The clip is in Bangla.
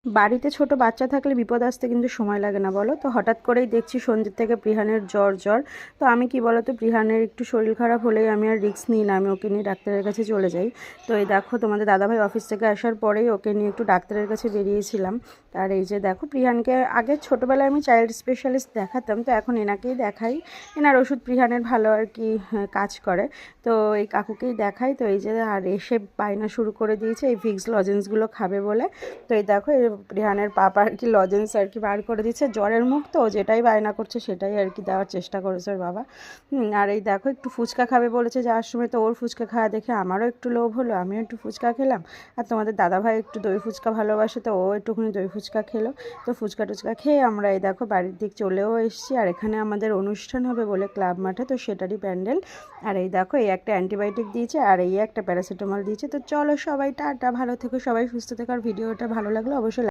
বাড়িতে ছোট বাচ্চা থাকলে বিপদ আসতে কিন্তু সময় লাগে না বলো। তো হঠাৎ করেই দেখছি সন্ধ্যের থেকে প্রিহানের জ্বর। তো আমি কি বলো তো, প্রিহানের একটু শরীর খারাপ হলেই আমি আর রিস্ক নিই না, আমি ওকে নিয়ে ডাক্তারের কাছে চলে যাই। তো এই দেখো, তোমাদের দাদাভাই অফিস থেকে আসার পরেই ওকে নিয়ে একটু ডাক্তারের কাছে বেরিয়েছিলাম। আর এই যে দেখো, প্রিহানকে আগে ছোটোবেলায় আমি চাইল্ড স্পেশালিস্ট দেখাতাম, তো এখন এনাকেই দেখাই। এনার ওষুধ প্রিহানের ভালো আর কি কাজ করে। তো এই কাকুকেই দেখাই। তো এই যে আর এসে বায়না শুরু করে দিয়েছে এই ভিক্স লজেন্সগুলো খাবে বলে। তো এই দেখো, রিহানের পাপা আর কি লজেন্স আর কি বার করে দিচ্ছে। জ্বরের মুখ তো যেটাই বায়না করছে সেটাই আর কি দেওয়ার চেষ্টা করেছে ওর বাবা। আর এই দেখো, একটু ফুচকা খাবে বলেছে যাওয়ার সময়, তো ওর ফুচকা খাওয়া দেখে আমারও একটু লোভ হলো, আমিও একটু ফুচকা খেলাম। আর তোমাদের দাদাভাই একটু দই ফুচকা ভালোবাসে, তো ও একটুখানি দই ফুচকা খেলো। তো ফুচকা টুচকা খেয়ে আমরা এই দেখো বাড়ির দিক চলেও এসেছি। আর এখানে আমাদের অনুষ্ঠান হবে বলে ক্লাব মাঠে, তো সেটারই প্যান্ডেল। আর এই দেখো, এই একটা অ্যান্টিবায়োটিক দিয়েছে আর এই একটা প্যারাসিটামল দিয়েছে। তো চলো সবাই টাটা, ভালো থেকো, সবাই সুস্থ থেকো। আর ভিডিওটা ভালো লাগলো অবশ্যই